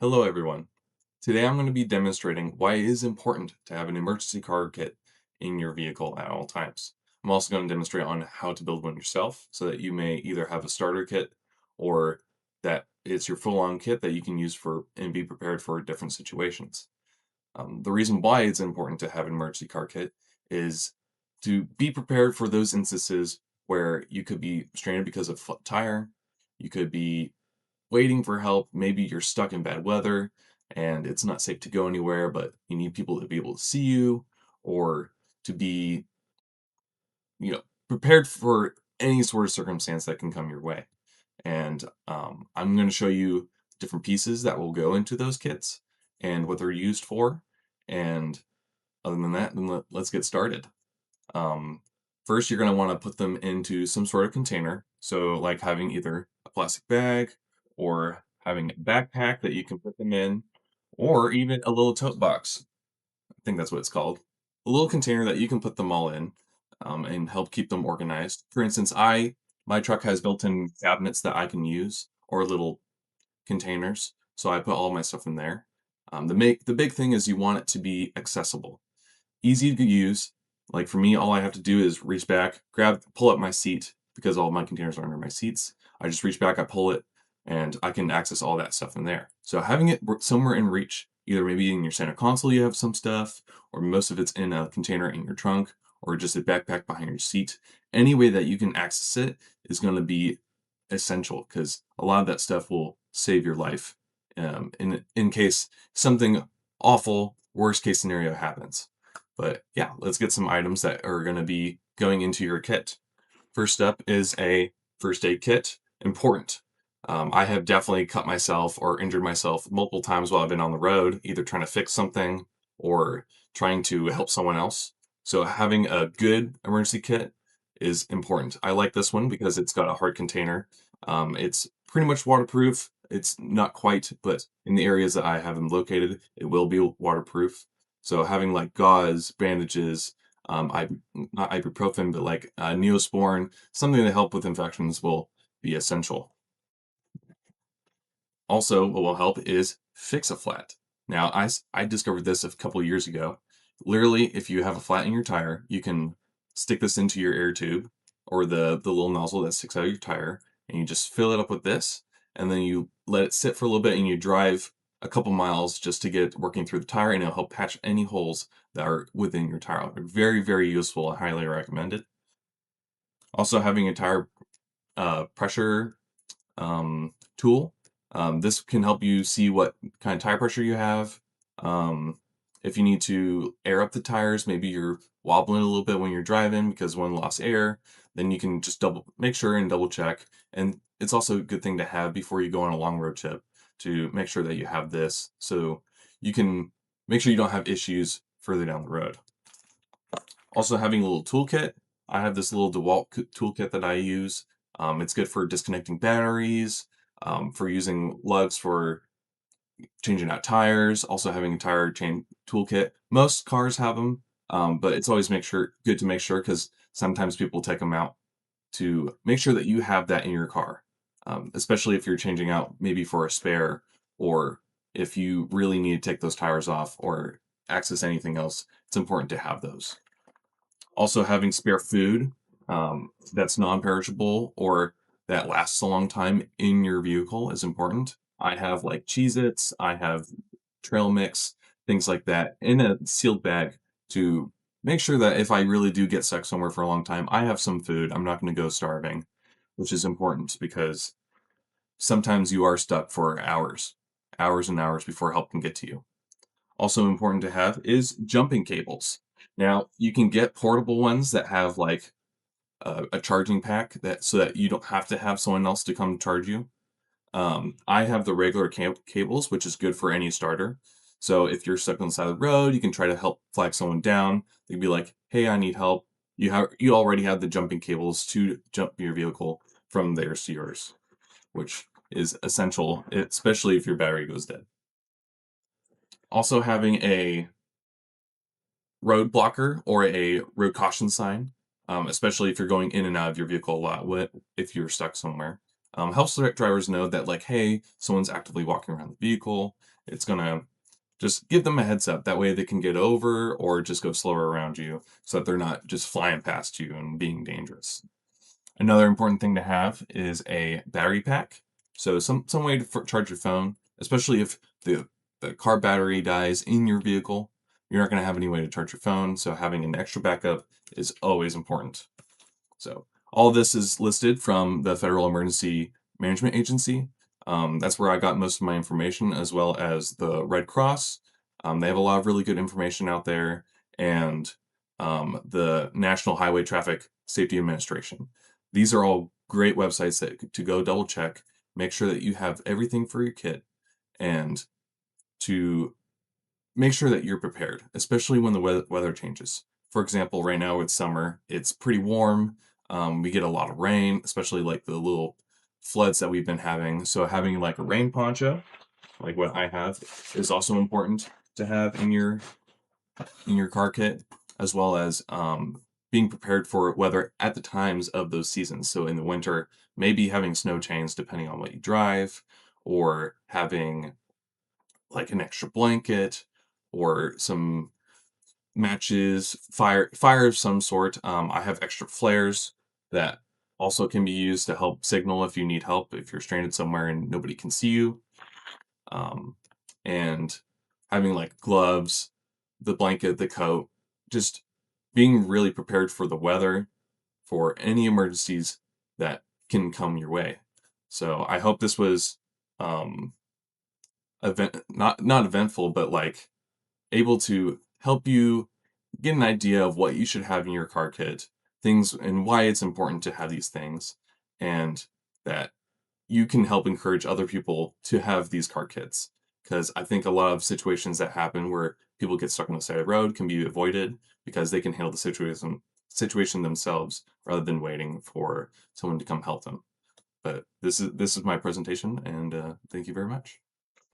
Hello everyone. Today I'm going to be demonstrating why it is important to have an emergency car kit in your vehicle at all times. I'm also going to demonstrate on how to build one yourself so that you may either have a starter kit or that it's your full-on kit that you can use for and be prepared for different situations. The reason why it's important to have an emergency car kit is to be prepared for those instances where you could be stranded because of flat tire, you could be waiting for help. Maybe you're stuck in bad weather and it's not safe to go anywhere, but you need people to be able to see you or to be, prepared for any sort of circumstance that can come your way. And I'm going to show you different pieces that will go into those kits and what they're used for. And other than that, then let's get started. Um, First, you're going to want to put them into some sort of container. So, like having either a plastic bag or having a backpack that you can put them in, or even a little tote box. I think that's what it's called. A little container that you can put them all in and help keep them organized. For instance, my truck has built-in cabinets that I can use or little containers, so I put all my stuff in there. The big thing is you want it to be accessible, easy to use. Like for me, all I have to do is reach back, pull up my seat because all my containers are under my seats. I just reach back, I pull it, and I can access all that stuff in there. So having it somewhere in reach, either maybe in your center console you have some stuff, or most of it's in a container in your trunk, or just a backpack behind your seat. Any way that you can access it is going to be essential because a lot of that stuff will save your life in case something awful, worst case scenario happens. But yeah, let's get some items that are going to be going into your kit. First up is a first aid kit. Important. I have definitely cut myself or injured myself multiple times while I've been on the road, either trying to fix something or trying to help someone else. So having a good emergency kit is important. I like this one because it's got a hard container. It's pretty much waterproof. It's not quite, but in the areas that I have them located, it will be waterproof. So having like gauze, bandages, I not ibuprofen, but like Neosporin, something to help with infections will be essential. Also, what will help is Fix-A-Flat. Now, I discovered this a couple years ago. Literally, if you have a flat in your tire, you can stick this into your air tube or the little nozzle that sticks out of your tire, and you just fill it up with this, and then you let it sit for a little bit, and you drive a couple miles just to get it working through the tire, and it'll help patch any holes that are within your tire. Very, very useful. I highly recommend it. Also, having a tire pressure tool. This can help you see what kind of tire pressure you have. Um, if you need to air up the tires, maybe you're wobbling a little bit when you're driving because one lost air, then you can just make sure and double check. And it's also a good thing to have before you go on a long road trip to make sure that you have this so you can make sure you don't have issues further down the road. Also having a little toolkit. I have this little DeWalt toolkit that I use. It's good for disconnecting batteries, for using lugs for changing out tires, also having a tire chain toolkit. Most cars have them, but it's always good to make sure because sometimes people take them out to make sure that you have that in your car, especially if you're changing out maybe for a spare or if you really need to take those tires off or access anything else, it's important to have those. Also, having spare food that's non-perishable or that lasts a long time in your vehicle is important. I have like Cheez-Its, I have trail mix, things like that in a sealed bag to make sure that if I really do get stuck somewhere for a long time, I have some food. I'm not going to go starving, which is important because sometimes you are stuck for hours, hours and hours before help can get to you. Also important to have is jumping cables. Now, you can get portable ones that have like a charging pack that so that you don't have to have someone else to come charge you. I have the regular cables, which is good for any starter. So if you're stuck on the side of the road, you can try to help flag someone down. They'd be like, "Hey, I need help." You already have the jumping cables to jump your vehicle from theirs to yours, which is essential, especially if your battery goes dead. Also having a road blocker or a road caution sign, especially if you're going in and out of your vehicle a lot, if you're stuck somewhere. Helps drivers know that like, hey, someone's actively walking around the vehicle. It's gonna just give them a heads up. That way they can get over or just go slower around you so that they're not just flying past you and being dangerous. Another important thing to have is a battery pack. So some way to charge your phone, especially if the car battery dies in your vehicle, you're not going to have any way to charge your phone. So having an extra backup is always important. So all this is listed from the Federal Emergency Management Agency. That's where I got most of my information, as well as the Red Cross. They have a lot of really good information out there, and the National Highway Traffic Safety Administration. These are all great websites that to go double check, make sure that you have everything for your kit, and to make sure that you're prepared, especially when the weather changes. For example, right now it's summer, it's pretty warm. We get a lot of rain, especially like the little floods that we've been having. So having like a rain poncho, like what I have, is also important to have in your car kit, as well as being prepared for weather at the times of those seasons. So in the winter, maybe having snow chains depending on what you drive, or having like an extra blanket or some matches, fire of some sort. I have extra flares that also can be used to help signal if you need help, if you're stranded somewhere and nobody can see you. Um, and having like gloves, the blanket, the coat, just being really prepared for the weather, for any emergencies that can come your way. So I hope this was um, not eventful, but like able to help you get an idea of what you should have in your car kit, things and why it's important to have these things, and that you can help encourage other people to have these car kits. Because I think a lot of situations that happen where people get stuck on the side of the road can be avoided because they can handle the situation themselves rather than waiting for someone to come help them. But this is my presentation, and thank you very much.